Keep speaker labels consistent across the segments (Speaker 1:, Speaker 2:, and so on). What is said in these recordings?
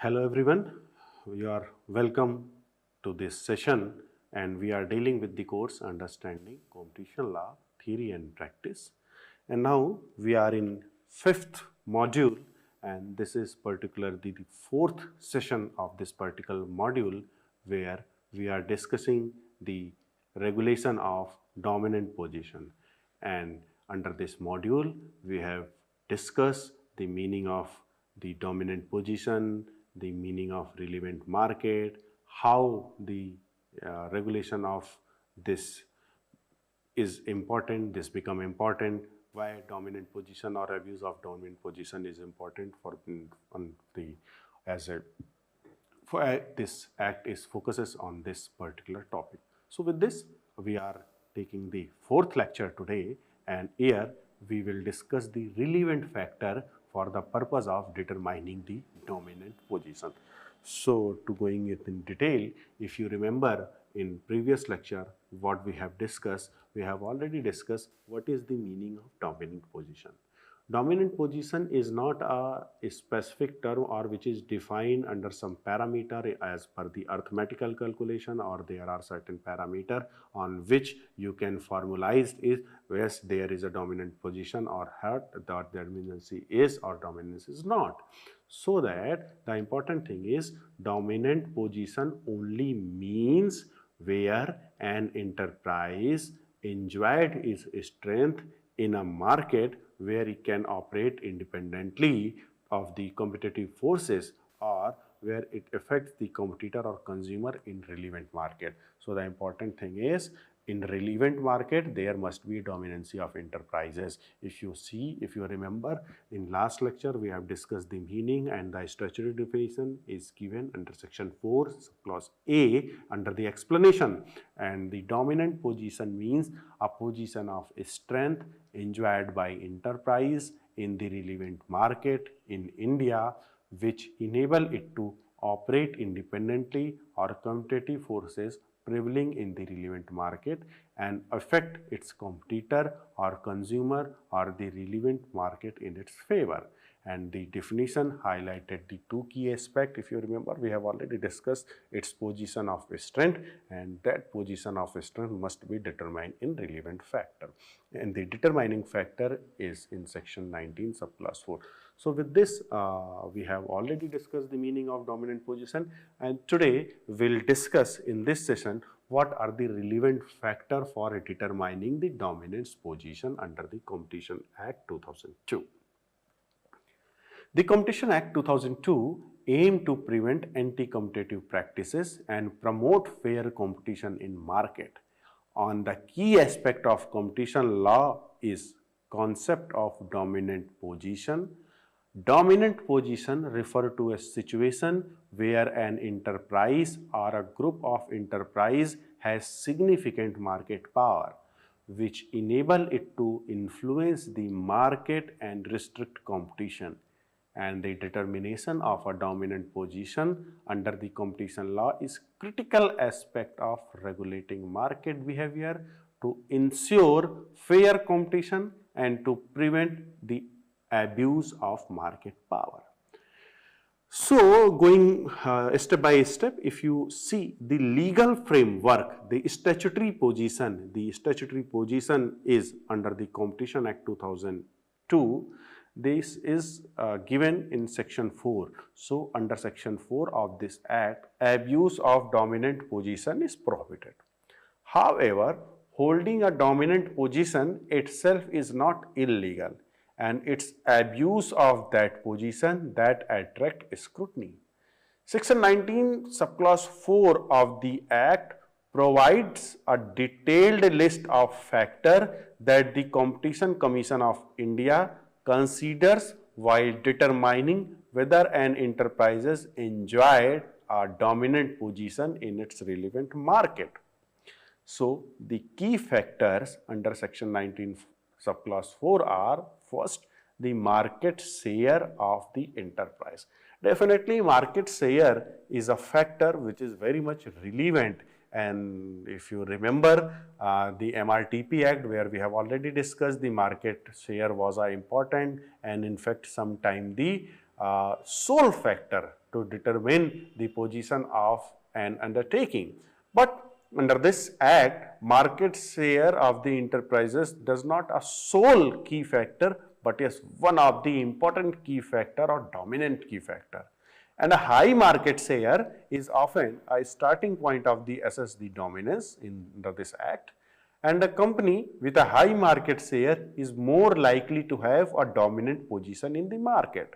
Speaker 1: Hello everyone, you are welcome to this session and we are dealing with the course Understanding Competition Law Theory and Practice. And now we are in fifth module and this is particularly the fourth session of this particular module where we are discussing the regulation of dominant position. And under this module we have discussed the meaning of the dominant position, the meaning of relevant market, how the regulation of this is important, this become important, why dominant position or abuse of dominant position is important for on the as a for this act is focuses on this particular topic. So with this we are taking the fourth lecture today and here we will discuss the relevant factor for the purpose of determining the dominant position. So to going it in detail, if you remember in previous lecture what we have discussed, we have already discussed what is the meaning of dominant position. Dominant position is not a specific term or which is defined under some parameter as per the arithmetical calculation, or there are certain parameter on which you can formalize is yes there is a dominant position or that dominancy is or dominance is not. So that the important thing is dominant position only means where an enterprise enjoyed its strength in a market where it can operate independently of the competitive forces or where it affects the competitor or consumer in relevant market. So the important thing is in relevant market there must be dominancy of enterprises. If you remember in last lecture we have discussed the meaning and the statutory definition is given under section 4 clause A under the explanation, and the dominant position means a position of strength enjoyed by enterprise in the relevant market in India which enable it to operate independently or competitive forces prevailing in the relevant market and affect its competitor or consumer or the relevant market in its favor. And the definition highlighted the two key aspects. If you remember, we have already discussed its position of strength, and that position of strength must be determined in relevant factor. And the determining factor is in section 19 subclass 4. So with this, we have already discussed the meaning of dominant position, and today we'll discuss in this session what are the relevant factor for determining the dominance position under the Competition Act 2002. The Competition Act 2002 aimed to prevent anti-competitive practices and promote fair competition in market. On the key aspect of competition law is concept of dominant position. Dominant position refer to a situation where an enterprise or a group of enterprise has significant market power, which enable it to influence the market and restrict competition. And the determination of a dominant position under the competition law is critical aspect of regulating market behavior to ensure fair competition and to prevent the abuse of market power. So going step by step, if you see the legal framework, the statutory position is under the Competition Act 2002. This is given in section 4. So under section 4 of this act, abuse of dominant position is prohibited. However, holding a dominant position itself is not illegal, and it's abuse of that position that attract scrutiny. Section 19 subclause 4 of the act provides a detailed list of factors that the Competition Commission of India considers while determining whether an enterprise enjoyed a dominant position in its relevant market. So the key factors under section 19 subclass 4 are: first, the market share of the enterprise. Definitely market share is a factor which is very much relevant, and if you remember the MRTP Act, where we have already discussed the market share was important, and in fact sometime the sole factor to determine the position of an undertaking. But under this act, market share of the enterprises does not a sole key factor, but is one of the important key factor or dominant key factor. And a high market share is often a starting point of the assess the dominance under this act. And a company with a high market share is more likely to have a dominant position in the market.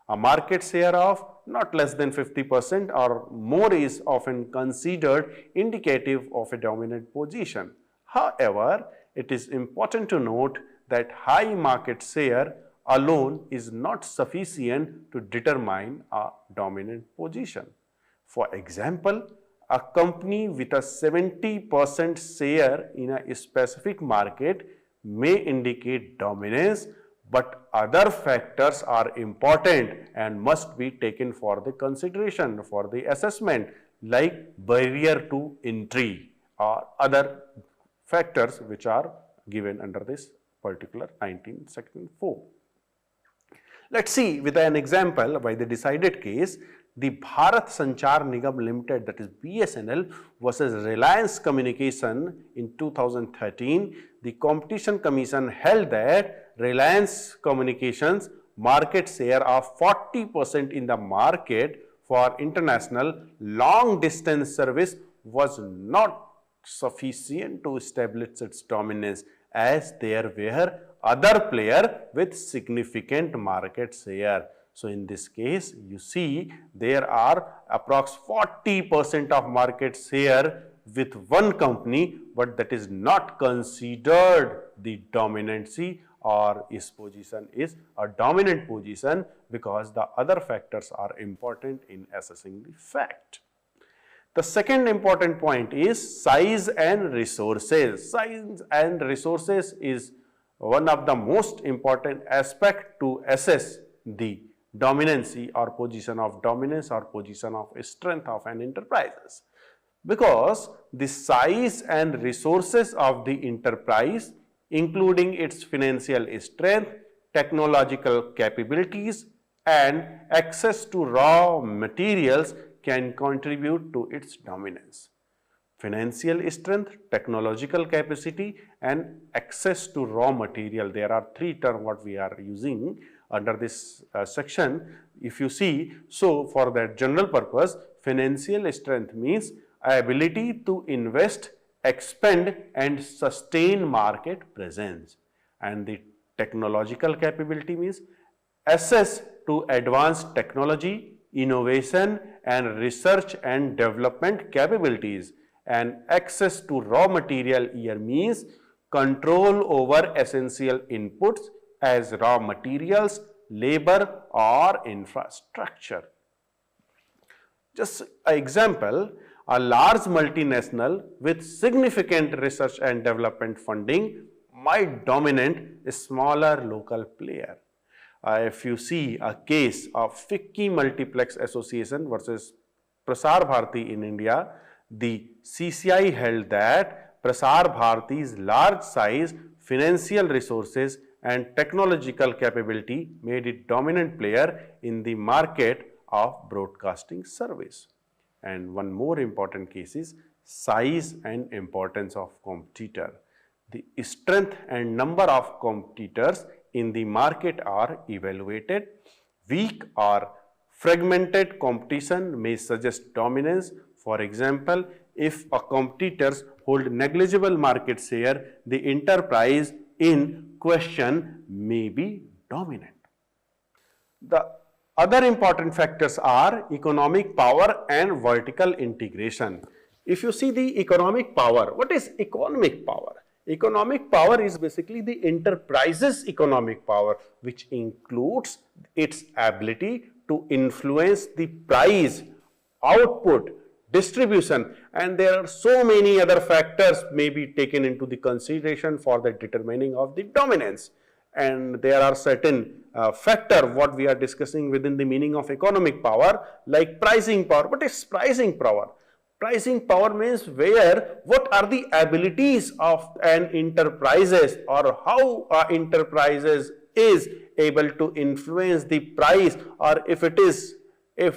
Speaker 1: A market share of not less than 50% or more is often considered indicative of a dominant position. However, it is important to note that high market share alone is not sufficient to determine a dominant position. For example, a company with a 70% share in a specific market may indicate dominance, but other factors are important and must be taken for the consideration for the assessment, like barrier to entry or other factors which are given under this particular 19 section 4. Let's see with an example by the decided case, the Bharat Sanchar Nigam Limited, that is BSNL versus Reliance Communication in 2013. The Competition Commission held that Reliance Communications market share of 40% in the market for international long distance service was not sufficient to establish its dominance, as there were other players with significant market share. So in this case, you see there are approx 40% of market share with one company, but that is not considered the dominancy or its position is a dominant position, because the other factors are important in assessing the fact. The second important point is size and resources. Size and resources is one of the most important aspect to assess the dominancy or position of dominance or position of strength of an enterprise, because the size and resources of the enterprise, including its financial strength, technological capabilities and access to raw materials, can contribute to its dominance. Financial strength, technological capacity and access to raw material, there are three terms what we are using under this section. If you see, so for that general purpose, financial strength means ability to invest, expend and sustain market presence, and the technological capability means access to advanced technology, innovation and research and development capabilities, and access to raw material here means control over essential inputs as raw materials, labor or infrastructure. Just an example, a large multinational with significant research and development funding might dominate a smaller local player. If you see a case of FICCI Multiplex Association versus Prasar Bharati in India, the CCI held that Prasar Bharati's large size, financial resources and technological capability made it dominant player in the market of broadcasting service. And one more important case is size and importance of competitor. The strength and number of competitors in the market are evaluated. Weak or fragmented competition may suggest dominance. For example, if a competitors hold negligible market share, the enterprise in question may be dominant. The other important factors are economic power and vertical integration. If you see the economic power, what is economic power? Economic power is basically the enterprise's economic power, which includes its ability to influence the price, output, distribution, and there are so many other factors may be taken into the consideration for the determining of the dominance. And there are certain factor what we are discussing within the meaning of economic power, like pricing power. What is pricing power? Pricing power means where what are the abilities of an enterprises or how enterprises is able to influence the price, or if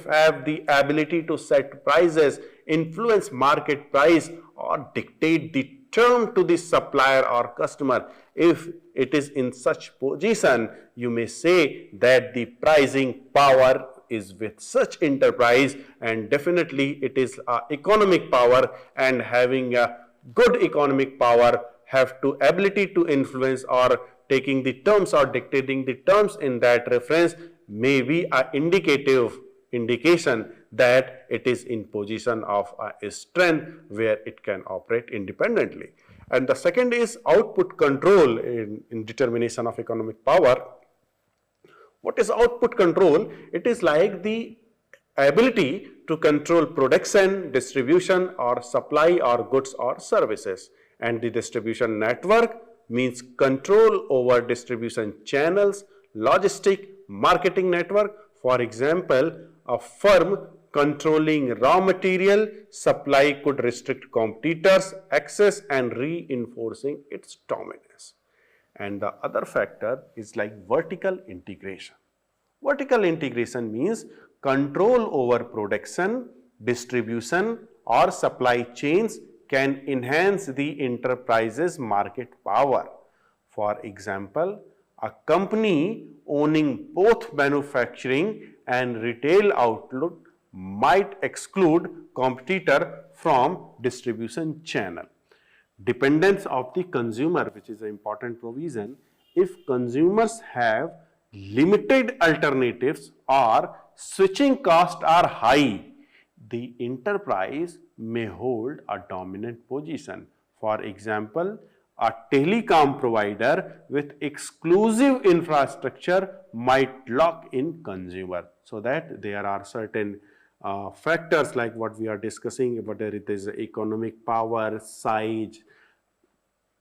Speaker 1: have the ability to set prices, influence market price, or dictate the term to the supplier or customer, if it is in such position, you may say that the pricing power is with such enterprise, and definitely it is economic power, and having a good economic power have to ability to influence or taking the terms or dictating the terms in that reference may be a indication that it is in position of a strength where it can operate independently. And the second is output control in determination of economic power. What is output control? It is like the ability to control production, distribution, or supply or goods or services. And the distribution network means control over distribution channels, logistic, marketing network. For example, a firm controlling raw material supply could restrict competitors' access and reinforcing its dominance. And the other factor is like vertical integration. Vertical integration means control over production, distribution, or supply chains can enhance the enterprise's market power. For example, a company owning both manufacturing and retail outlet might exclude competitor from distribution channel. Dependence of the consumer, which is an important provision. If consumers have limited alternatives or switching costs are high, the enterprise may hold a dominant position. For example, a telecom provider with exclusive infrastructure might lock in consumer. So that there are certain factors like what we are discussing, whether it is economic power, size,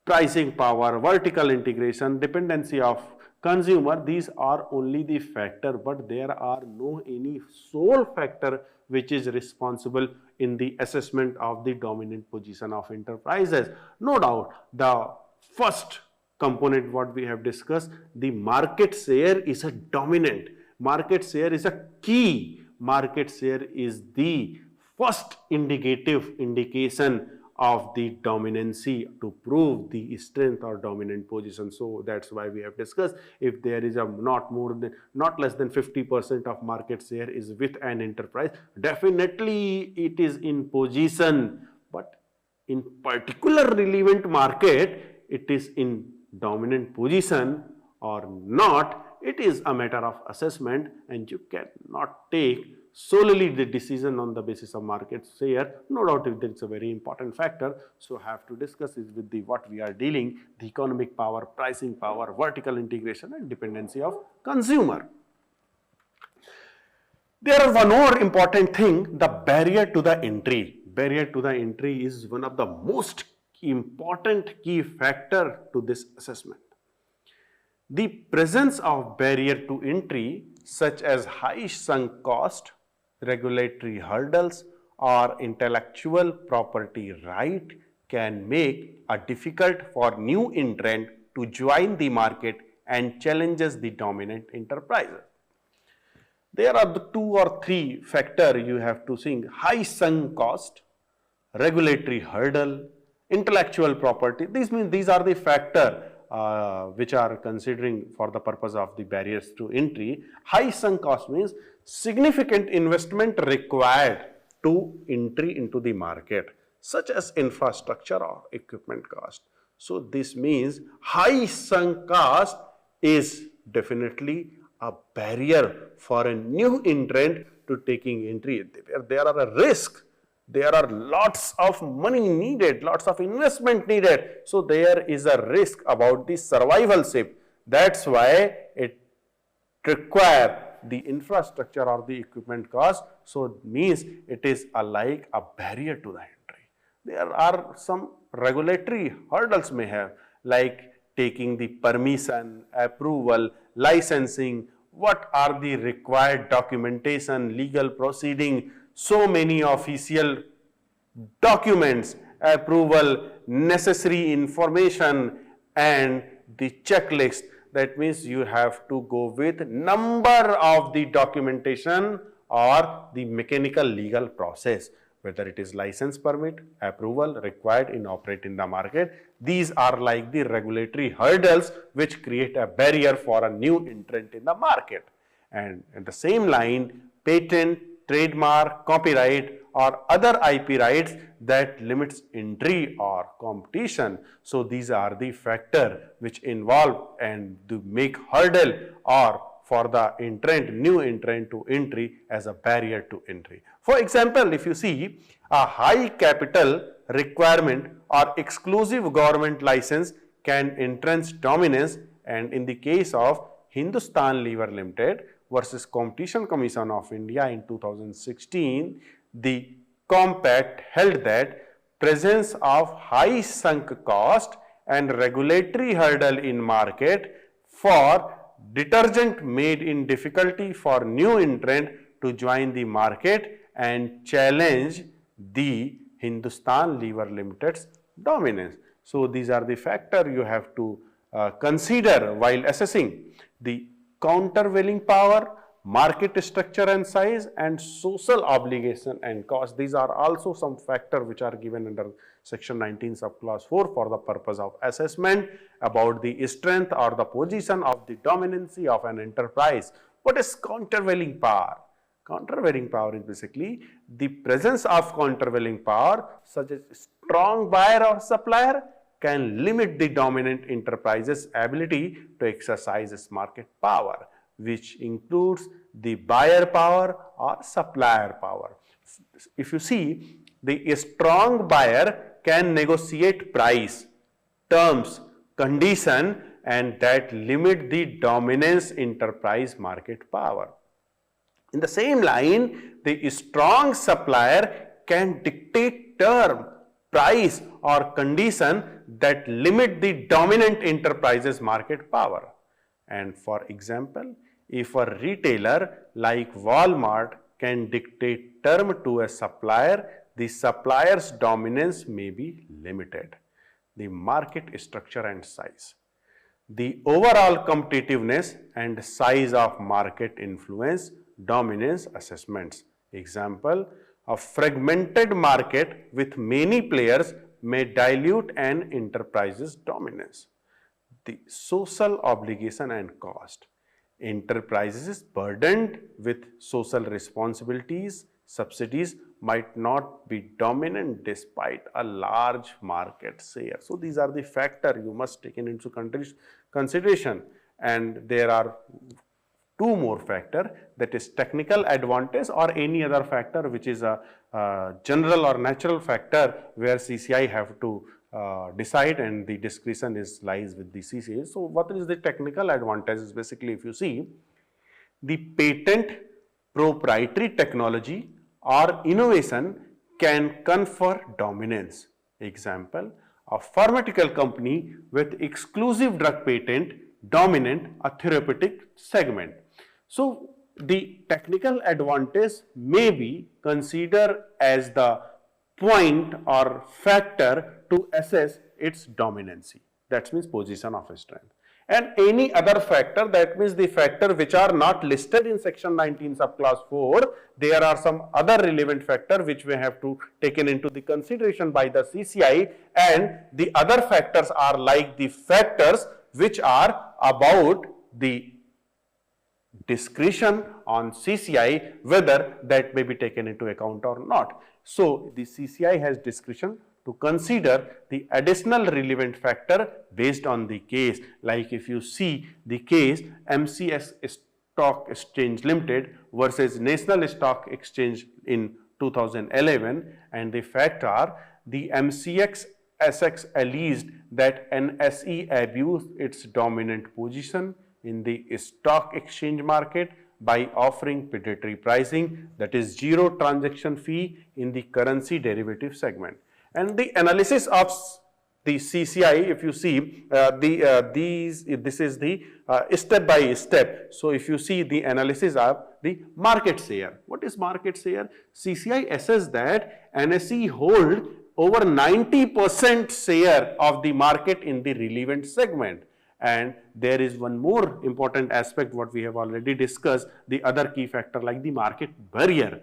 Speaker 1: pricing power, vertical integration, dependency of consumer. These are only the factor, but there are no any sole factor which is responsible in the assessment of the dominant position of enterprises. No doubt, the first component what we have discussed, the market share is a dominant. Market share is a key. Market share is the first indication of the dominancy to prove the strength or dominant position. So that's why we have discussed, if there is a not less than 50% of market share is with an enterprise, definitely it is in position, but in particular relevant market it is in dominant position or not. It is a matter of assessment, and you cannot take solely the decision on the basis of market share. No doubt if there is a very important factor, so have to discuss is with the what we are dealing, the economic power, pricing power, vertical integration, and dependency of consumer. There is one more important thing, the barrier to the entry. Barrier to the entry is one of the most important key factor to this assessment. The presence of barrier to entry such as high sunk cost, regulatory hurdles, or intellectual property right can make it difficult for new entrant to join the market and challenges the dominant enterprises. There are the 2 or 3 factors you have to think: high sunk cost, regulatory hurdle, intellectual property. These are the factors which are considering for the purpose of the barriers to entry. High sunk cost means significant investment required to entry into the market, such as infrastructure or equipment cost. So this means high sunk cost is definitely a barrier for a new entrant to taking entry. There are a risk. There are lots of money needed, lots of investment needed. So there is a risk about the survivalship. That's why it requires the infrastructure or the equipment cost. So it means it is like a barrier to the entry. There are some regulatory hurdles may have, like taking the permission, approval, licensing, what are the required documentation, legal proceeding, so many official documents, approval, necessary information, and the checklist. that means you have to go with number of the documentation or the mechanical legal process, whether it is license, permit, approval required in operating the market. These are like the regulatory hurdles which create a barrier for a new entrant in the market. And at the same line, patent, trademark, copyright or other IP rights that limits entry or competition. So these are the factors which involve and to make hurdle or for the entrant, new entrant to entry as a barrier to entry. For example, if you see a high capital requirement or exclusive government license can entrench dominance, and in the case of Hindustan Lever Limited versus Competition Commission of India in 2016, the compact held that presence of high sunk cost and regulatory hurdle in market for detergent made in difficulty for new entrant to join the market and challenge the Hindustan Lever Limited's dominance. So these are the factors you have to consider while assessing the countervailing power, market structure and size, and social obligation and cost. These are also some factors which are given under section 19 subclause 4 for the purpose of assessment about the strength or the position of the dominancy of an enterprise. What is countervailing power? Countervailing power is basically the presence of countervailing power such as strong buyer or supplier can limit the dominant enterprise's ability to exercise its market power, which includes the buyer power or supplier power. If you see, the strong buyer can negotiate price, terms, condition, and that limit the dominance enterprise market power. In the same line, the strong supplier can dictate term, price or condition that limit the dominant enterprise's market power. And for example, if a retailer like Walmart can dictate term to a supplier, the supplier's dominance may be limited. The market structure and size. The overall competitiveness and size of market influence dominance assessments. Example, a fragmented market with many players may dilute an enterprise's dominance. The social obligation and cost. Enterprises burdened with social responsibilities, subsidies might not be dominant despite a large market share. So these are the factors you must take into consideration, and there are two more factors, that is technical advantage or any other factor which is a general or natural factor where CCI have to decide and the discretion lies with the CCI. So what is the technical advantage is basically, if you see, the patent, proprietary technology or innovation can confer dominance. Example, a pharmaceutical company with exclusive drug patent dominant a therapeutic segment. So the technical advantage may be considered as the point or factor to assess its dominancy. That means position of strength. And any other factor, that means the factor which are not listed in section 19 subclass 4, there are some other relevant factor which we have to taken into the consideration by the CCI, and the other factors are like the factors which are about the discretion on CCI whether that may be taken into account or not. So the CCI has discretion to consider the additional relevant factor based on the case. Like if you see the case MCX Stock Exchange Limited versus National Stock Exchange in 2011, and the fact are the MCX alleged that NSE abused its dominant position in the stock exchange market by offering predatory pricing, that is zero transaction fee in the currency derivative segment. And the analysis of the CCI, if you see this is the step by step. So if you see the analysis of the market share. What is market share? CCI assesses that NSE hold over 90% share of the market in the relevant segment, And there is one more important aspect what we have already discussed, the other key factor like the market barrier.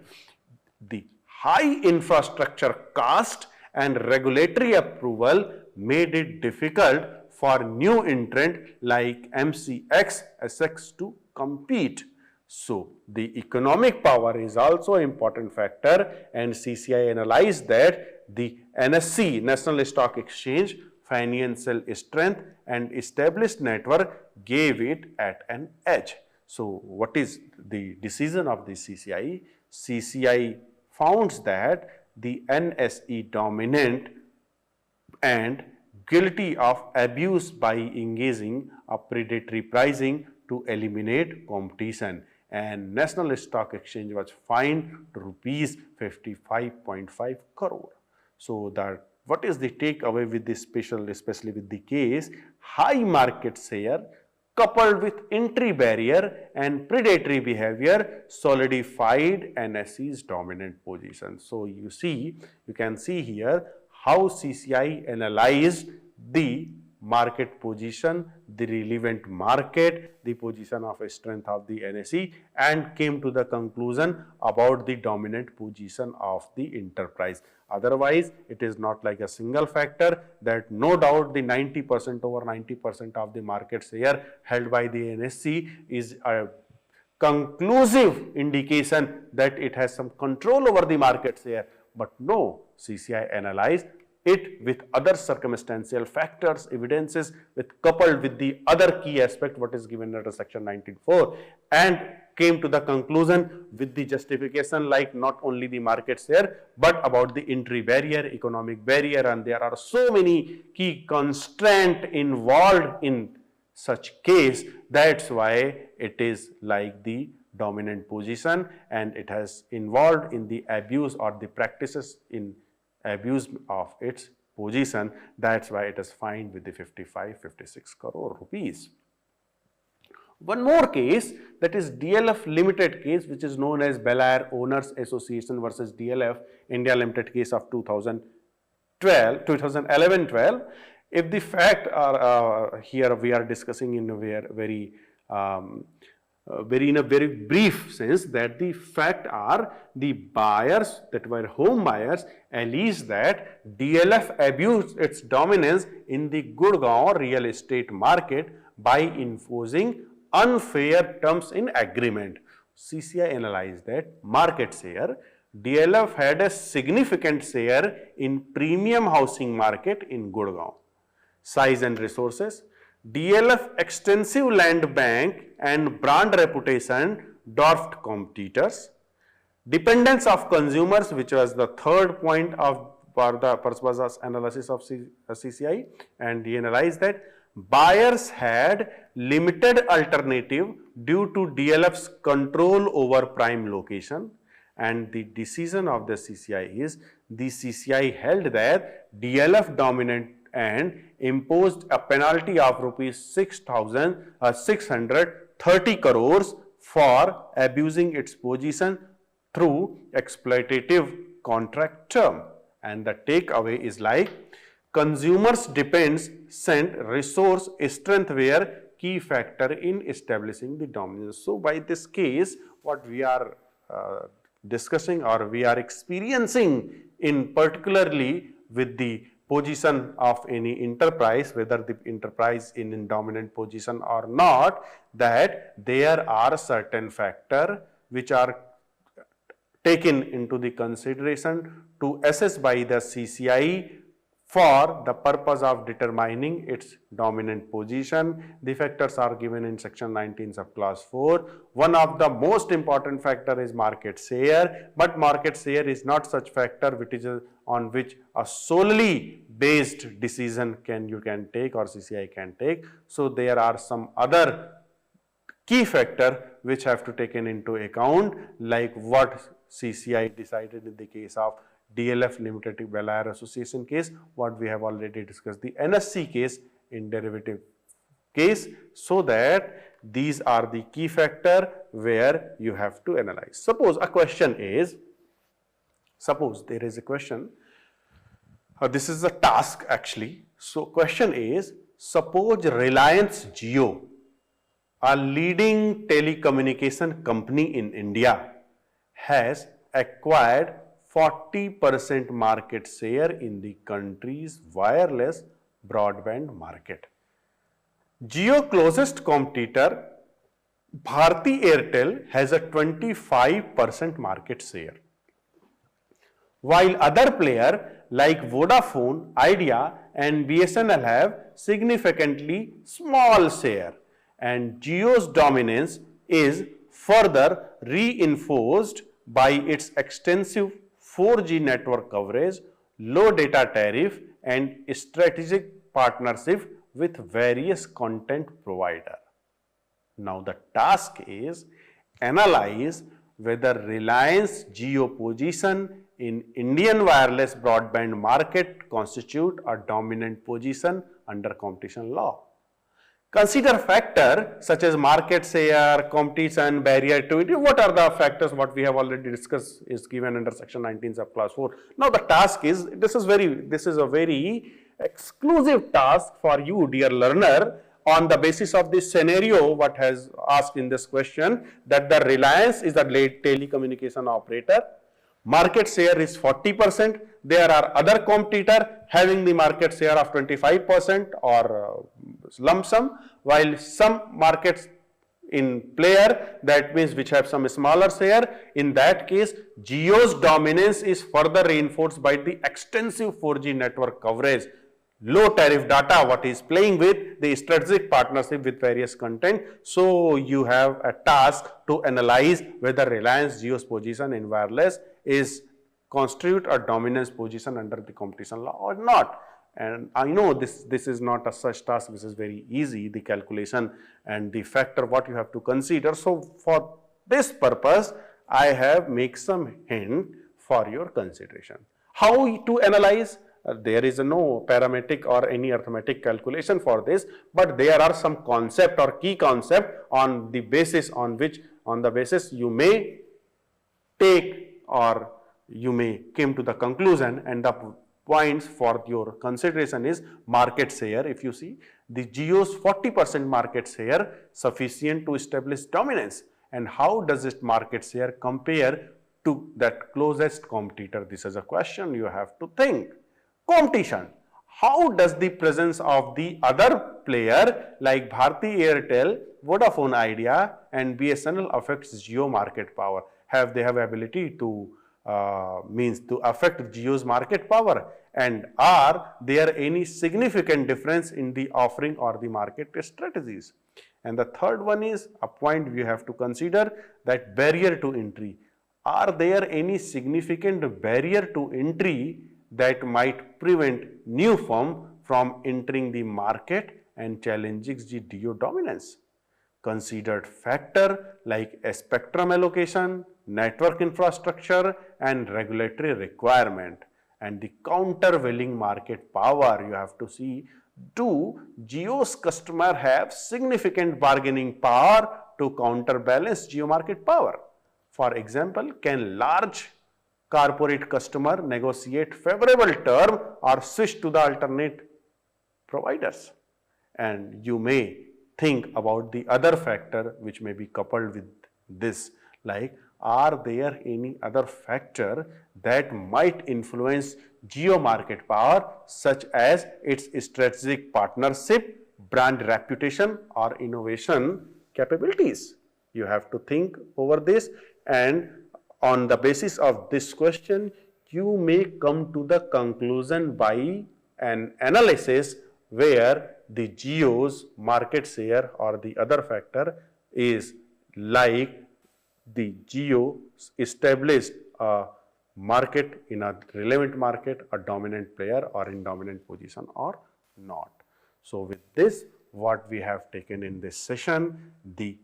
Speaker 1: The high infrastructure cost and regulatory approval made it difficult for new entrant like MCX, SX to compete. So the economic power is also an important factor, and CCI analyzed that the NSE, National Stock Exchange, financial strength and established network gave it at an edge. So what is the decision of the CCI? CCI found that the NSE dominant and guilty of abuse by engaging a predatory pricing to eliminate competition, and National Stock Exchange was fined to rupees 55.5 crore. So that what is the takeaway with this especially with the case, high market share coupled with entry barrier and predatory behavior solidified NSE's dominant position. So you can see here how CCI analyzed the market position, the relevant market, the position of strength of the NSE, and came to the conclusion about the dominant position of the enterprise. Otherwise, it is not like a single factor, that no doubt the 90% over 90% of the market share held by the NSE is a conclusive indication that it has some control over the market share. But no, CCI analyzed it with other circumstantial factors, evidences, coupled with the other key aspect what is given under section 19.4, and came to the conclusion with the justification like not only the market share but about the entry barrier, economic barrier, and there are so many key constraints involved in such case. That's why it is like the dominant position, and it has involved in the abuse or the practices in abuse of its position. That's why it is fined with the 56 crore rupees. One more case, that is DLF Limited case, which is known as Belair Owners Association versus DLF India Limited case of 2011-12. If the fact are here we are discussing in a very in a very brief sense, that the fact are the buyers that were home buyers alleged that DLF abused its dominance in the Gurgaon real estate market by imposing unfair terms in agreement. CCI analyzed that market share, DLF had a significant share in premium housing market in Gurgaon. Size and resources, DLF extensive land bank and brand reputation dwarfed competitors. Dependence of consumers, which was the third point of the purpose analysis of CCI, and he analyzed that buyers had limited alternative due to DLF's control over prime location, and the decision of the CCI is the CCI held that DLF dominant and imposed a penalty of rupees 630 crores for abusing its position through exploitative contract term. And the takeaway is like consumers depends sent resource strength were key factor in establishing the dominance. So by this case, what we are discussing or we are experiencing in particularly with the position of any enterprise, whether the enterprise in dominant position or not, that there are certain factors which are taken into the consideration to assess by the CCI for the purpose of determining its dominant position. The factors are given in section 19 of class 4. One of the most important factor is market share, but market share is not such factor which is on which a solely based decision you can take or CCI can take. So there are some other key factor which have to taken into account, like what CCI decided in the case of DLF Limited Belair Association case, what we have already discussed, the NSE case in derivative case, so that these are the key factor where you have to analyze. Suppose a question is, suppose there is a question, this is a task actually. So question is, suppose Reliance Jio, a leading telecommunication company in India, has acquired 40% market share in the country's wireless broadband market. Jio closest competitor Bharti Airtel has a 25% market share, while other players like Vodafone, Idea and BSNL have significantly small share, and Jio's dominance is further reinforced by its extensive 4G network coverage, low data tariff and strategic partnership with various content providers. Now the task is analyze whether Reliance Jio position in Indian wireless broadband market constitute a dominant position under competition law. Consider factors such as market share, competition, barrier to entry. What are the factors? What we have already discussed is given under section 19 of class 4. Now the task is, this is a very exclusive task for you, dear learner, on the basis of this scenario what has asked in this question, that the Reliance is a telecommunication operator, market share is 40%, there are other competitors having the market share of 25% or lump sum, while some markets in player, that means which have some smaller share. In that case, Jio's dominance is further reinforced by the extensive 4G network coverage, low tariff data what is playing with, the strategic partnership with various content. So you have a task to analyze whether Reliance Jio's position in wireless is constitute a dominance position under the competition law or not. And I know this is not a such task, this is very easy, the calculation and the factor what you have to consider. So for this purpose, I have make some hint for your consideration. How to analyze? There is no parametric or any arithmetic calculation for this, but there are some concept or key concept on the basis on which, on the basis you may take or you may came to the conclusion, and the points for your consideration is market share. If you see the Jio's 40% market share sufficient to establish dominance, and how does its market share compare to that closest competitor? This is a question you have to think. Competition. How does the presence of the other player like Bharti Airtel, Vodafone Idea and BSNL affects Jio market power? Have they have ability to to affect Jio's market power, and are there any significant difference in the offering or the market strategies? And the third one is a point we have to consider, that barrier to entry. Are there any significant barrier to entry that might prevent new firm from entering the market and challenging the Jio dominance? Considered factor like a spectrum allocation, network infrastructure and regulatory requirement, and the countervailing market power. You have to see, do Jio's customer have significant bargaining power to counterbalance Jio market power? For example, can large corporate customer negotiate favorable term or switch to the alternate providers? And you may think about the other factor which may be coupled with this, like are there any other factor that might influence Jio market power, such as its strategic partnership, brand reputation or innovation capabilities? You have to think over this, and on the basis of this question, you may come to the conclusion by an analysis where the Jio's market share or the other factor is like the Jio established a market in a relevant market, a dominant player or in dominant position or not. So with this, what we have taken in this session, the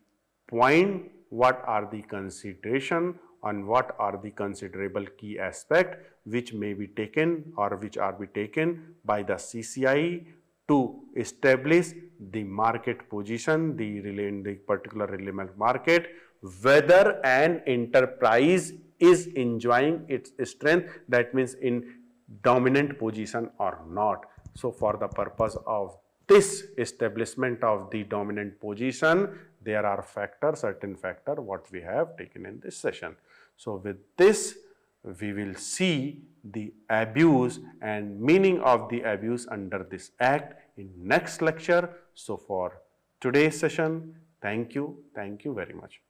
Speaker 1: point, what are the consideration and what are the considerable key aspect which may be taken or which are be taken by the CCI to establish the market position, in the particular relevant market, whether an enterprise is enjoying its strength, that means in dominant position or not. So for the purpose of this establishment of the dominant position, there are certain factor what we have taken in this session. So with this, we will see the abuse and meaning of the abuse under this act in next lecture. So for today's session, thank you very much.